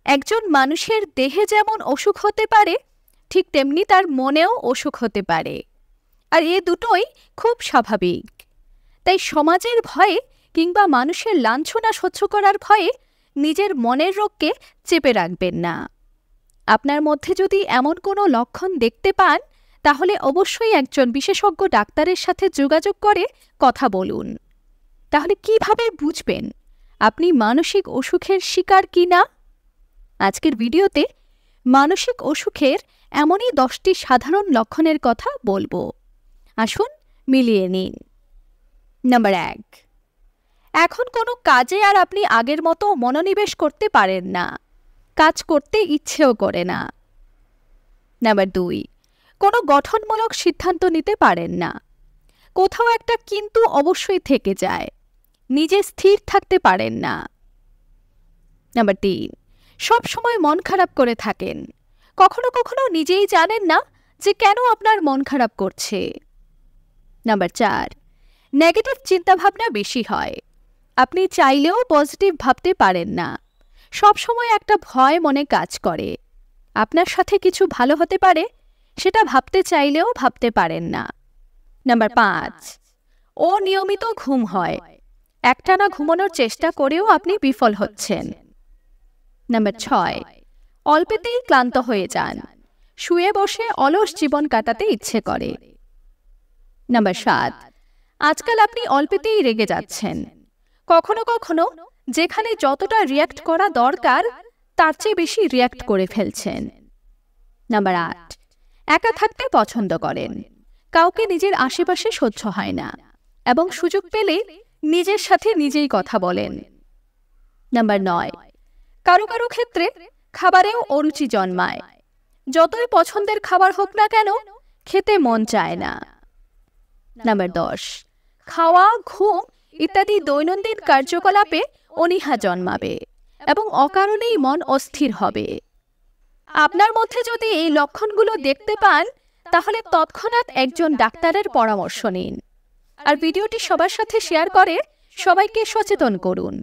একজন মানুষের দেহে যেমন অসুখ হতে পারে, ঠিক তেমনি তার মনেও অসুখ হতে পারে, আর এ দুটোই খুব স্বাভাবিক। তাই সমাজের ভয়ে কিংবা মানুষের লাঞ্ছনা সহ্য করার ভয়ে নিজের মনের রোগকে চেপে রাখবেন না। আপনার মধ্যে যদি এমন কোনো লক্ষণ দেখতে পান, তাহলে অবশ্যই একজন বিশেষজ্ঞ ডাক্তারের সাথে যোগাযোগ করে কথা বলুন। তাহলে কিভাবে বুঝবেন আপনি মানসিক অসুখের শিকার কি না? আজকের ভিডিওতে মানসিক অসুখের এমনই 10টি সাধারণ লক্ষণের কথা বলবো। আসুন মিলিয়ে নিন। নাম্বার 1, এখন কোনো কাজে আর আপনি আগের মতো মনোনিবেশ করতে পারেন না, কাজ করতে ইচ্ছেও করে না। নাম্বার 2, কোনো গঠনমূলক সিদ্ধান্ত নিতে পারেন না, কোথাও একটা কিন্তু অবশ্যই থেকে যায়, নিজে স্থির থাকতে পারেন না। নাম্বার 3, সব সময় মন খারাপ করে থাকেন, কখনো কখনো নিজেই জানেন না যে কেন আপনার মন খারাপ করছে। নাম্বার 4, নেগেটিভ চিন্তাভাবনা বেশি হয়, আপনি চাইলেও পজিটিভ ভাবতে পারেন না, সব সময় একটা ভয় মনে কাজ করে, আপনার সাথে কিছু ভালো হতে পারে সেটা ভাবতে চাইলেও ভাবতে পারেন না। নাম্বার 5, অনিয়মিত ঘুম হয়, একটানা ঘুমানোর চেষ্টা করেও আপনি বিফল হচ্ছেন। নাম্বার 6, অল্পেতেই ক্লান্ত হয়ে যান, শুয়ে বসে অলস জীবন কাটাতে ইচ্ছে করে। নাম্বার 7, আজকাল আপনি অল্পেতেই রেগে যাচ্ছেন, কখনো কখনো যেখানে যতটা রিয়্যাক্ট করা দরকার তার চেয়ে বেশি রিয়্যাক্ট করে ফেলছেন। নাম্বার 8, একা থাকতে পছন্দ করেন, কাউকে নিজের আশেপাশে সহ্য হয় না এবং সুযোগ পেলে নিজের সাথে নিজেই কথা বলেন। নাম্বার 9, কারো কারো ক্ষেত্রে খাবারেও অরুচি জন্মায়, যতই পছন্দের খাবার হোক না কেন খেতে মন চায় না। নাম্বার 10, খাওয়া, ঘুম ইত্যাদি দৈনন্দিন কার্যকলাপে অনীহা জন্মাবে এবং অকারণেই মন অস্থির হবে। আপনার মধ্যে যদি এই লক্ষণগুলো দেখতে পান, তাহলে তৎক্ষণাৎ একজন ডাক্তারের পরামর্শ নিন আর ভিডিওটি সবার সাথে শেয়ার করে সবাইকে সচেতন করুন।